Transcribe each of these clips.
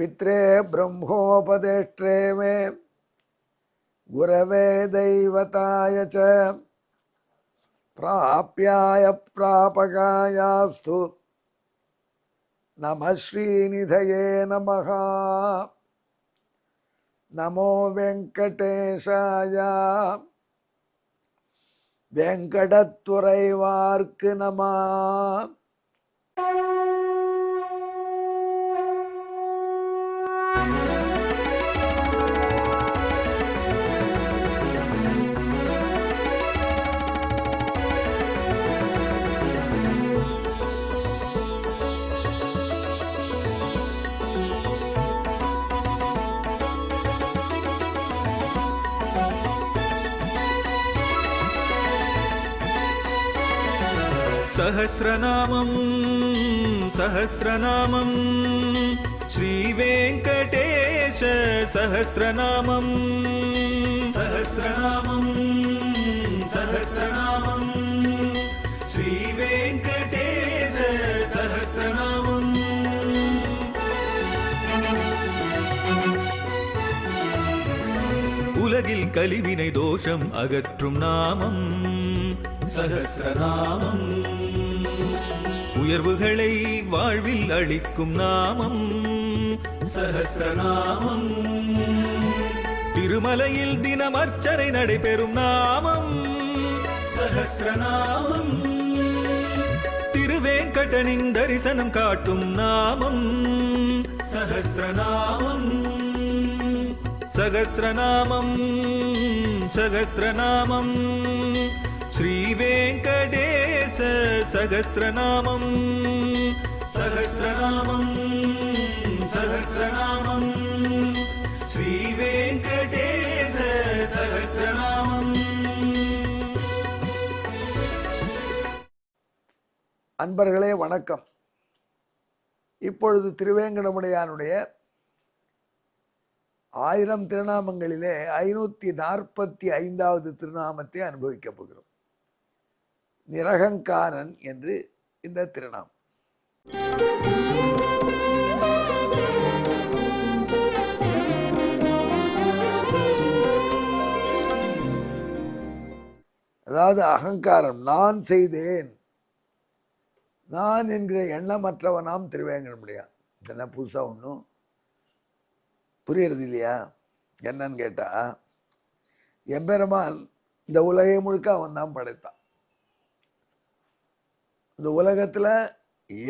पित्रे ब्रह्मोपदेष्ट्रे मे गुरवे दैवताय च प्राप्याय प्रापकायास्तु नमः श्रीनिधये नमः। नमो वेंकटेशाय वेंकटतुरैवार्क नमः। सहस्रनामं सहस्रनामं श्रीवेङ्कटेश सहस्रनामं सहस्रनामं सहस्रनामं श्रीवेङ्कटेश सहस्रनामं। உலகில் கலிவினை தோஷம் அகற்றும் நாமம் சஹஸ்ரநாமம். உயர்வுகளை வாழ்வில் அளிக்கும் நாமம் சஹஸ்ரநாமம். திருமலையில் தினம் அர்ச்சனை நடைபெறும் நாமம் சஹஸ்ரநாமம். திருவேங்கடனின் தரிசனம் காட்டும் நாமம் சஹஸ்ரநாமம். சகஸ்ரநாமம் சகஸ்ரநாமம் श्रीवेङ्कटेश सहस्रनामं सहस्रनामं सहस्रनामं श्रीवेङ्कटेश सहस्रनामं। அன்பர்களே வணக்கம். இப்பொழுது திருவேங்கடமுடையானுடைய 1000 திருநாமங்களிலே 545வது திருநாமத்தை அனுபவிக்கப் போகிறோம். நிரகங்காரன் என்று இந்த திருநாமம். அதாவது அகங்காரம், நான் செய்தேன், நான் என்கிற எண்ணமற்றவனாம் திருவேங்கடமுடையான். இதெல்லாம் புதுசா ஒன்றும் புரியறது இல்லையா? என்னன்னு கேட்டா, எம்பெருமான் இந்த உலகை முழுக்க அவன் தான் படைத்தான். இந்த உலகத்துல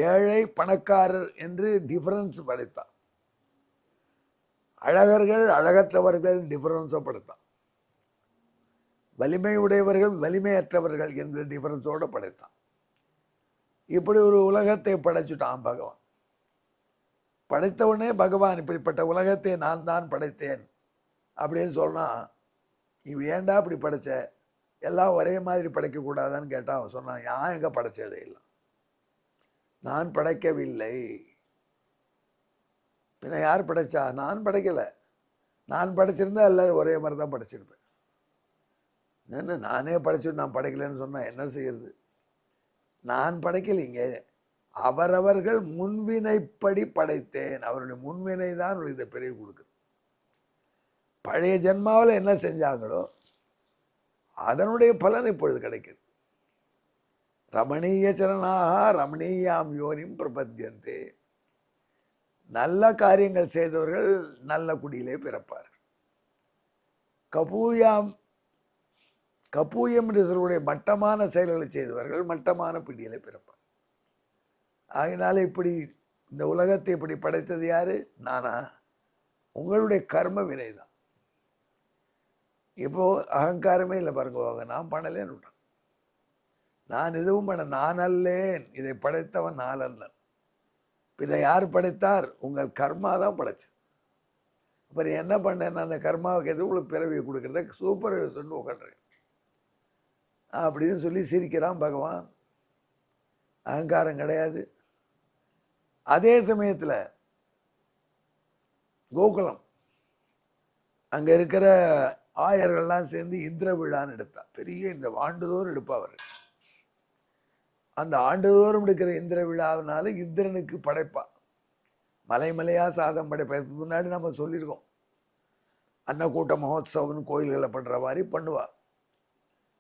ஏழை பணக்காரர் என்று டிஃபரன்ஸ் படைத்தான். அழகர்கள் அழகற்றவர்கள் டிஃபரன்ஸோ படைத்தான். வலிமை உடையவர்கள் வலிமையற்றவர்கள் என்ற டிஃபரன்ஸோட படைத்தான். இப்படி ஒரு உலகத்தை படைச்சுட்டான் பகவான். படைத்தவுடனே பகவான் இப்படிப்பட்ட உலகத்தை நான் தான் படைத்தேன் அப்படின்னு சொன்னா, இவன் ஏண்டா இப்படி படைச்ச, எல்லாம் ஒரே மாதிரி படைக்கக்கூடாதான்னு கேட்டான். அவன் சொன்னான், யான் எங்க படைச்சதே இல்லை, நான் படைக்கவில்லை. பின்ன யார் படைச்சா? நான் படைக்கலை. நான் படைச்சிருந்தா எல்லாரும் ஒரே மாதிரி தான் படைச்சிருப்பேன். என்ன நானே படைச்சிட்டு நான் படைக்கலைன்னு சொன்னா என்ன செய்யறது? நான் படைக்கலைங்க, அவரவர்கள் முன்வினைப்படி படைத்தேன். அவருடைய முன்வினை தான் இதை பிறகு கொடுக்குது. பழைய ஜென்மாவில் என்ன செஞ்சாங்களோ அதனுடைய பலன் இப்பொழுது கிடைக்குது. ரமணீய சரணாக ரமணீயாம் யோனிம் பிரபத்தியந்தே. நல்ல காரியங்கள் செய்தவர்கள் நல்ல குடியிலே பிறப்பார்கள். கபூயம் என்று சொல்லக்கூடிய மட்டமான செயல்களை செய்தவர்கள் மட்டமான பிடியிலே பிறப்பார். ஆகினால இப்படி இந்த உலகத்தை இப்படி படைத்தது யாரு? நானா? உங்களுடைய கர்ம வினை தான். இப்போ அகங்காரமே இல்லை பாருங்க. நான் பண்ணலேன்னு விட்டான். நான் எதுவும் பண்ண, நான் அல்லேன், இதை படைத்தவன் நான் அல்லன். பின்ன யார் படைத்தார்? உங்கள் கர்மா தான் படைச்சது. அப்புறம் என்ன பண்ணேன்னா அந்த கர்மாவுக்கு எது உங்களுக்கு பிறவியை கொடுக்கறத சூப்பர்வைசர்னு உட்காந்துறேன் அப்படின்னு சொல்லி சிரிக்கிறான் பகவான். அகங்காரம் கிடையாது. அதே சமயத்தில் கோகுலம் அங்க இருக்கிற ஆயர்கள்லாம் சேர்ந்து இந்திர விழான்னு எடுத்தா. பெரிய இந்த ஆண்டுதோறும் எடுப்பா அவர். அந்த ஆண்டுதோறும் எடுக்கிற இந்திர விழாவினால இந்திரனுக்கு படைப்பா. மலைமலையாக சாதம் படைப்பதற்கு முன்னாடி நம்ம சொல்லியிருக்கோம். அன்னக்கூட்ட மகோத்சவம்னு கோயில்களில் பண்ணுற மாதிரி பண்ணுவா.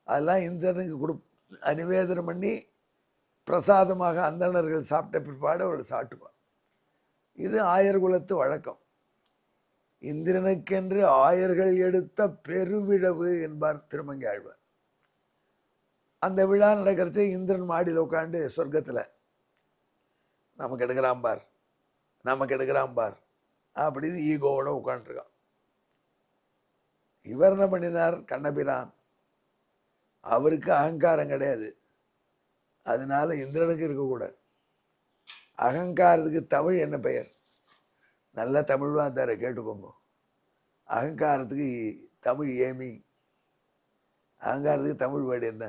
அதெல்லாம் இந்திரனுக்கு நிவேதனம் பண்ணி பிரசாதமாக அந்தணர்கள் சாப்பிட்ட பிற்பாடு அவர்கள் சாப்பிட்டுப்பார். இது ஆயர் குலத்து வழக்கம். இந்திரனுக்கென்று ஆயர்கள் எடுத்த பெருவிழவு என்பார் திருமங்கை ஆழ்வார். அந்த விழா நடக்கிறச்சே இந்திரன் மாடியில் உட்காந்து சொர்க்கத்தில் நமக்கு எடுக்கிறான் பார், நமக்கு எடுக்கிறான் பார் அப்படின்னு ஈகோவோட உட்காந்துருக்கான். இவர் என்ன பண்ணினார்? கண்ணபிரான் அவருக்கு அகங்காரம் கிடையாது, அதனால இந்திரனுக்கு இருக்கக்கூடாது. அகங்காரத்துக்கு தமிழ் என்ன பெயர்? நல்ல தமிழ்வா தர கேட்டுக்கோங்க. அகங்காரத்துக்கு தமிழ் ஏமி. அகங்காரத்துக்கு தமிழ் வேர்டு என்ன?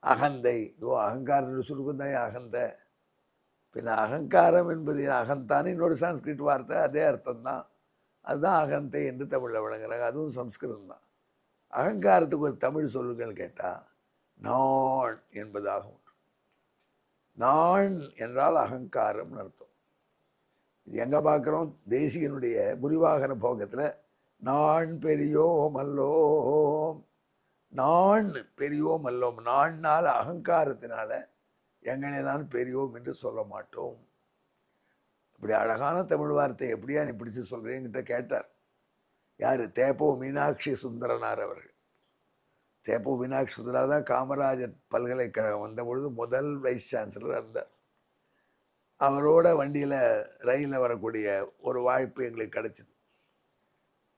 அகந்தை. அகங்காரத்துடைய சுருக்கம் தான் அகந்தை. பின்ன அகங்காரம் என்பது அகந்தான்னு இன்னொரு சான்ஸ்கிரிட் வார்த்தை, அதே அர்த்தம் தான். அதுதான் அகந்தை என்று தமிழில் வழங்குறாங்க. அதுவும் சம்ஸ்கிருதம் தான். அகங்காரத்துக்கு ஒரு தமிழ் சொல்லுங்கள் கேட்டால் நான் என்பதாகும். நான் என்றால் அகங்காரம்னு அர்த்தம். இது எங்கே பார்க்குறோம்? தேசிகனுடைய புரிவாகன போகத்தில் நான் பெரியோம் அல்லோம், நான் பெரியோம் அல்லோம். நான்னால் அகங்காரத்தினால எங்களை நான் பெரியோம் என்று சொல்ல மாட்டோம். இப்படி அழகான தமிழ் வார்த்தை எப்படியா நீ பிடிச்சி சொல்கிறேங்கிட்ட கேட்டார். யார்? தேப்போ மீனாட்சி சுந்தரனார் அவர்கள். தேப்போ மீனாட்சி சுந்தரனார் தான் காமராஜர் பல்கலைக்கழகம் வந்த பொழுது முதல் வைஸ் சான்சலர் இருந்தார். அவரோட வண்டியில் ரயிலில் வரக்கூடிய ஒரு வாய்ப்பு எங்களுக்கு கிடச்சிது.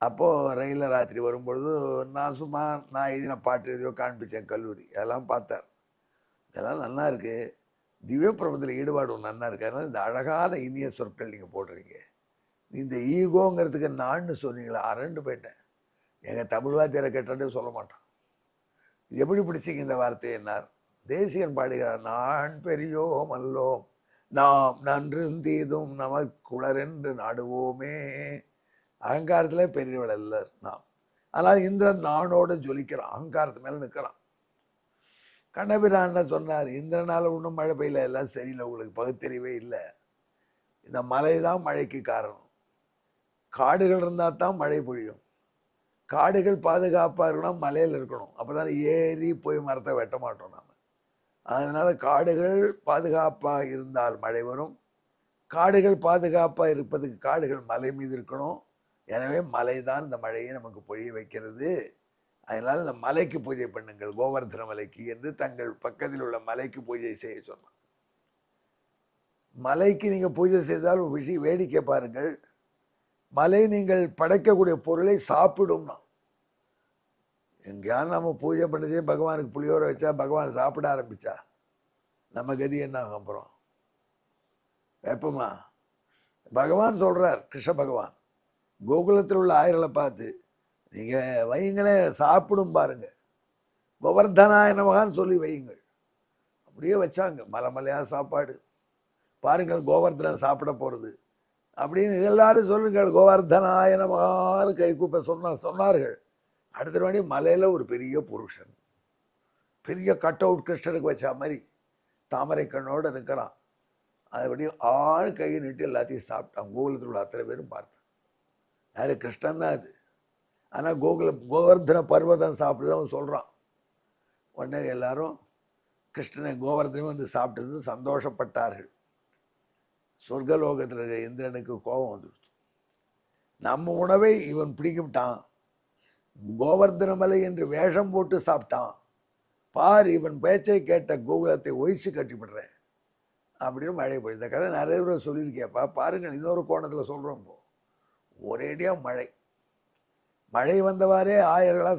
அப்போது ரயிலில் ராத்திரி வரும்பொழுது நான் எழுதின பாட்டு எதையோ காண்பித்தேன் கல்லூரி. அதெல்லாம் பார்த்தார். இதெல்லாம் நல்லா இருக்குது, திவ்ய பிரபந்தத்தில் ஈடுபாடு ஒன்று நல்லா இருக்குது, அதனால் இந்த அழகான இனிய சொற்கள் நீங்கள் போடுறீங்க. இந்த ஈகோங்கிறதுக்கு நான்னு சொன்னீங்களா? அரண்டு போயிட்டேன். எங்கள் தமிழ் வாத்தியாரை கேட்டாலே சொல்ல மாட்டான். இது எப்படி பிடிச்சிங்க இந்த வார்த்தையை? என்னார்? தேசிகன் பாடுகிறார், நான் பெரியோம் அல்லோம், நாம் நன்றும் தீதும் நமக்குளரென்று நாடுவோமே. அகங்காரத்தில் பெரியவள் அல்லர் நாம். ஆனால் இந்திரன் நானோட ஜொலிக்கிறான், அகங்காரத்து மேலே நிற்கிறான். கண்ணபிரான் சொன்னார், இந்திரனால் ஒன்றும் மழை பெய்யல, எல்லாம் சரியில்லை, உங்களுக்கு பகுத்தறிவே இல்லை. இந்த மழை தான் மழைக்கு காரணம். காடுகள் இருந்தால் தான் மழை பொழியும். காடுகள் பாதுகாப்பாக இருக்கணும், மலையில் இருக்கணும். அப்போ தான் ஏறி போய் மரத்தை வெட்ட மாட்டோம் நாம். அதனால் காடுகள் பாதுகாப்பாக இருந்தால் மழை வரும். காடுகள் பாதுகாப்பாக இருப்பதுக்கு காடுகள் மலை மீது இருக்கணும். எனவே மலை தான் இந்த மழையை நமக்கு பொழிய வைக்கிறது. அதனால் இந்த மலைக்கு பூஜை பண்ணுங்கள், கோவர்தன மலைக்கு என்று தங்கள் பக்கத்தில் உள்ள மலைக்கு பூஜை செய்ய சொன்னான். மலைக்கு நீங்கள் பூஜை செய்தால் வேடிக்கை பாருங்கள். மலை நீங்கள் படைக்கக்கூடிய பொருளை சாப்பிடும்னா. எங்கேயாவது நம்ம பூஜை பண்ணிச்சே பகவானுக்கு புளியோரை வச்சா பகவான் சாப்பிட ஆரம்பித்தா நம்ம கதி என்ன ஆகும்? அப்புறம் வெப்பமா? பகவான் சொல்கிறார், கிருஷ்ண பகவான் கோகுலத்தில் உள்ள ஆயர்களை பார்த்து, நீங்கள் வைங்களே சாப்பிடும் பாருங்க, கோவர்தனாய நமகான்னு சொல்லி வையுங்கள். அப்படியே வச்சாங்க. மலையாக சாப்பாடு பாருங்கள், கோவர்தனம் சாப்பிட போகிறது அப்படின்னு எல்லாரும் சொல்லுங்கள், கோவர்தனாய நமகான்னு கை கூப்ப சொன்னார்கள். அடுத்த வாடி மலையில் ஒரு பெரிய புருஷன், பெரிய கட் அவுட் கிருஷ்ணனுக்கு வச்சா மாதிரி தாமரை கண்ணோடு இருக்கிறான். அதுபடி ஆள் கையை நீட்டு எல்லாத்தையும் சாப்பிட்டான். கோகுலத்தில் உள்ள அத்தனை பேரும் பார்த்தான். யார்? கிருஷ்ணன் தான் அது. ஆனால் கோவர்தன பர்வதம் சாப்பிடுதான் சொல்கிறான். உடனே எல்லாரும் கிருஷ்ணனை கோவர்தனம் வந்து சாப்பிட்டது சந்தோஷப்பட்டார்கள். சொர்க்கலோகத்தில் இருக்கிற இந்திரனுக்கு கோபம் வந்துடுச்சு. நம்ம உணவை இவன் பிடிக்கிட்டான், கோவர்தன மலை என்று வேஷம் போட்டு சாப்பிட்டான் பார், இவன் பேச்சை கேட்ட கோகுலத்தை ஒழிச்சு கட்டிவிடுறேன் அப்படின்னு மழை பொழியும். இந்த கதை நிறைய பேர் சொல்லியிருக்கேப்பா, பாருங்கள். இன்னொரு கோணத்தில் சொல்கிறோம். ஒரேடியாக மழை வந்தவாறே ஆயர்களாக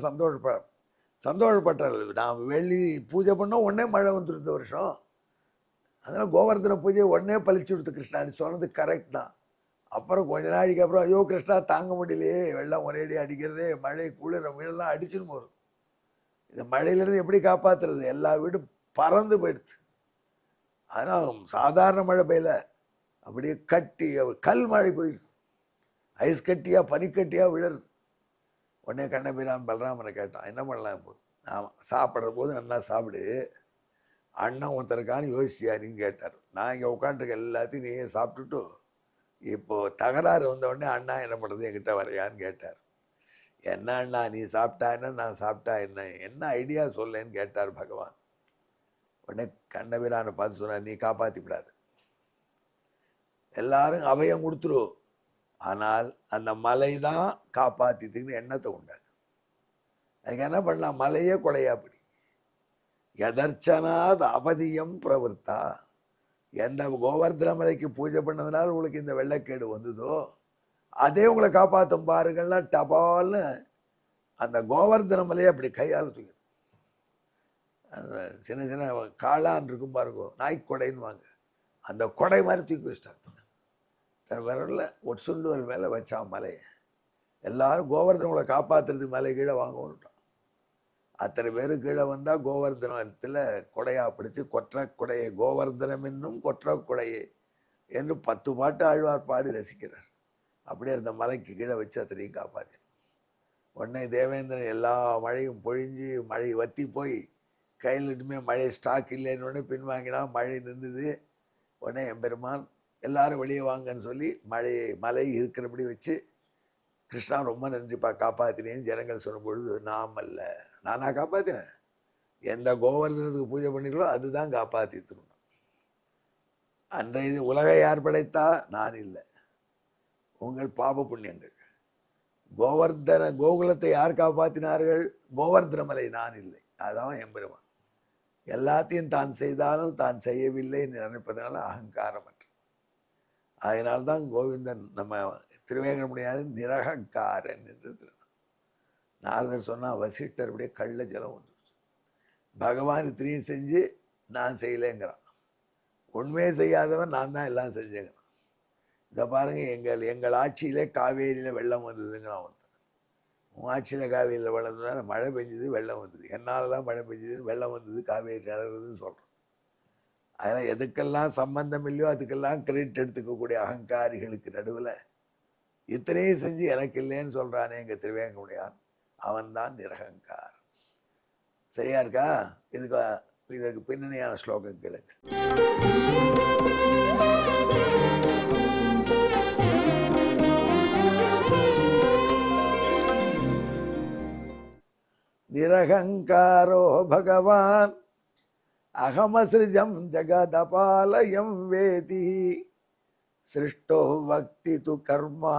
சந்தோஷப்பட்டார்கள். நாம் வெள்ளி பூஜை பண்ணோம், உடனே மழை வந்துடுது வருஷம். அதனால் கோவர்தன பூஜை உடனே பழிச்சு கொடுத்து கிருஷ்ணா சொன்னது கரெக்ட் தான். அப்புறம் கொஞ்ச நாளைக்கு அப்புறம், ஐயோ கிருஷ்ணா தாங்க முடியலையே, வெள்ளம் ஒரேடி அடிக்கிறதே, மழை குளிர வீடெல்லாம் அடிச்சுன்னு போகிறது. இந்த மழையிலேருந்து எப்படி காப்பாற்றுறது? எல்லா வீடும் பறந்து போயிடுது. ஆனால் சாதாரண மழை பெய்யல, அப்படியே கட்டி கல் மழை போயிடுது. ஐஸ் கட்டியாக பனிக்கட்டியாக விழுறது. உடனே கண்ணபிரான் பலராமனை கேட்டான், என்ன பண்ணலாம் இப்போ? ஆமாம், சாப்பிட்ற போது நல்லா சாப்பிடு, அண்ணன் ஒருத்தருக்கான்னு யோசிச்சியாரின்னு கேட்டார். நான் இங்கே உட்காந்துருக்க எல்லாத்தையும் நீயே சாப்பிட்டுட்டு இப்போது தகராறு வந்தவுடனே அண்ணா என்ன பண்ணுறது என்கிட்ட வரையான்னு கேட்டார். என்ன அண்ணா நீ சாப்பிட்டா என்ன நான் சாப்பிட்டா என்ன ஐடியா சொல்லேன்னு கேட்டார் பகவான். உடனே கண்ணபிரானை பார்த்து சொன்னார், நீ காப்பாற்றி விடாது, எல்லாரும் அபயம் கொடுத்துரு, ஆனால் அந்த மலை தான் காப்பாற்றித்துக்குன்னு எண்ணத்தை உண்டாக்கு. அதுக்கு என்ன பண்ணலாம், மலையே கொடையாப்படி எதர்ச்சனாத் அவதியம் பிரவர்த்தா. எந்த கோவர்தன மலைக்கு பூஜை பண்ணதுனால உங்களுக்கு இந்த வெள்ளக்கேடு வந்ததோ அதே உங்களை காப்பாற்றும் பாருங்கள்னா டபால்னு அந்த கோவர்தன மலையை அப்படி கையால் தூக்கி, அந்த சின்ன சின்ன காளான் இருக்கும் பாருங்க, நாய்க்கொடைன்னு வாங்க, அந்த கொடை மாதிரி தூக்கி வச்சிட்டாங்க. தன் விரலில் ஒரு சுண்டுவல் மேலே வச்சான் மலையை. எல்லாரும் கோவர்தனங்களை காப்பாற்றுறது மலை கீழே வாங்கணுட்டான். அத்தனை பேர் கீழே வந்தால் கோவர்தனத்தில் கொடையா பிடிச்சி கொற்ற கொடையை கோவர்தனம் என்னும் கொற்ற கொடையை என்று 10 பாட்டு ஆழ்வார் பாடி ரசிக்கிறார். அப்படியே அந்த மலைக்கு கீழே வச்சு அத்தனையும் காப்பாற்றினார். உடனே தேவேந்திரன் எல்லா மழையும் பொழிஞ்சு மழை வற்றி போய் கையிலிட்டுமே மழை ஸ்டாக் இல்லைன்னு உடனே பின்வாங்கினா மழை நின்றுது. உடனே எம்பெருமான் எல்லாரும் வெளியே வாங்கன்னு சொல்லி மலை இருக்கிறபடி வச்சு, கிருஷ்ணா ரொம்ப நன்றிப்பா காப்பாற்றினேன்னு ஜனங்கள் சொன்ன பொழுது, நாம் அல்ல, நானா காப்பாற்றினேன், எந்த கோவர்தனத்துக்கு பூஜை பண்ணிங்களோ அதுதான் காப்பாற்றிக்கணும். அன்றைய உலகை யார் படைத்தா? நான் இல்லை, உங்கள் பாப புண்ணியங்கள். கோகுலத்தை யார் காப்பாற்றினார்கள்? கோவர்தன மலை, நான் இல்லை. அதான் எம்பெருமான். எல்லாத்தையும் தான் செய்தாலும் தான் செய்யவில்லை என்று நினைப்பதனால அகங்காரமற்ற. அதனால்தான் கோவிந்தன் நம்ம திருவேங்கடமுடியார் நிரகங்காரன் என்று திருநாள். நாரதர் சொன்னால் வசிஷ்டர் அப்படியே கள்ள ஜலம் வந்துடுச்சு. பகவான் இத்திரியும் செஞ்சு நான் செய்யலைங்கிறான். உண்மையே செய்யாதவன் நான் தான் எல்லாம் செஞ்சேங்கிறான். இதை பாருங்கள், எங்கள் ஆட்சியிலே காவேரியில் வெள்ளம் வந்ததுங்கிறான் வந்து. உன் ஆட்சியில் காவேரியில் வெள்ளம் வந்ததுனால மழை பெஞ்சது, வெள்ளம் வந்தது, என்னால் தான் மழை பெஞ்சது, வெள்ளம் வந்தது, காவேரி நடக்குதுன்னு சொல்கிறோம். அதனால் எதுக்கெல்லாம் சம்பந்தம் இல்லையோ அதுக்கெல்லாம் கிரெடிட் எடுத்துக்கக்கூடிய அகங்காரிகளுக்கு நடுவில் இத்தனையும் செஞ்சு எனக்கு இல்லைன்னு சொல்கிறானே எங்கள் திருவேங்கமுடியான், அவன்தான் நிரகங்கார். சரியா இருக்கா? இதற்கு பின்னணியான ஸ்லோகம் கேளுங்க. நிரகங்காரோ பகவான் அகமசிருஜம் ஜகதபாலயம் வேதி சிருஷ்டோ பக்தி து கர்மா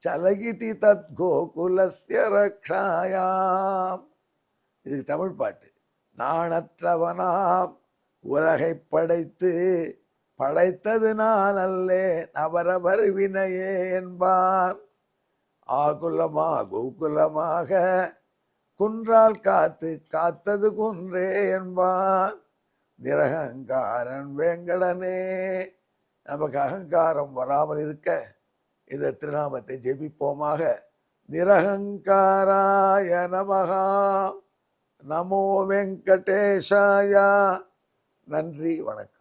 சலகிதி தத் கோகுலஸ்ய ரக்ஷாயாம். இது தமிழ் பாட்டு. நாணற்றவனாம் உலகை படைத்து படைத்தது நான் அல்லேன், அவரவர் வினையே என்பான். ஆகுலமா கோகுலமாக குன்றால் காத்து காத்தது குன்றே என்பான். நிரகங்காரன் வேங்கடனே. நமக்கு அகங்காரம் வராமல் இருக்க இந்த திருநாமத்தை ஜெபிப்போமாக. நிரகங்காராய நமஹா. நமோ வெங்கடேஷாயா. நன்றி, வணக்கம்.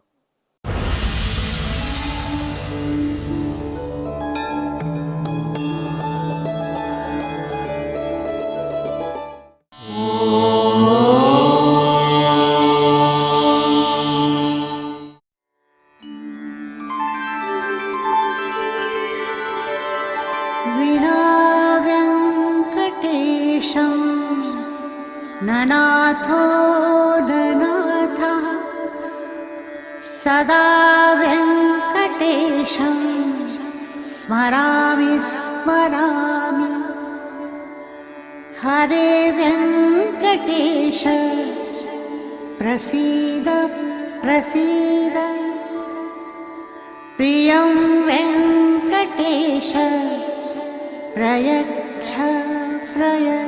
ननाथो ननाथः सदा वेङ्कटेशं स्मरामि स्मरामि. हरे वेङ्कटेश प्रसीद प्रसीद. प्रियं वेङ्कटेश प्रयच्छ प्रयच्छ.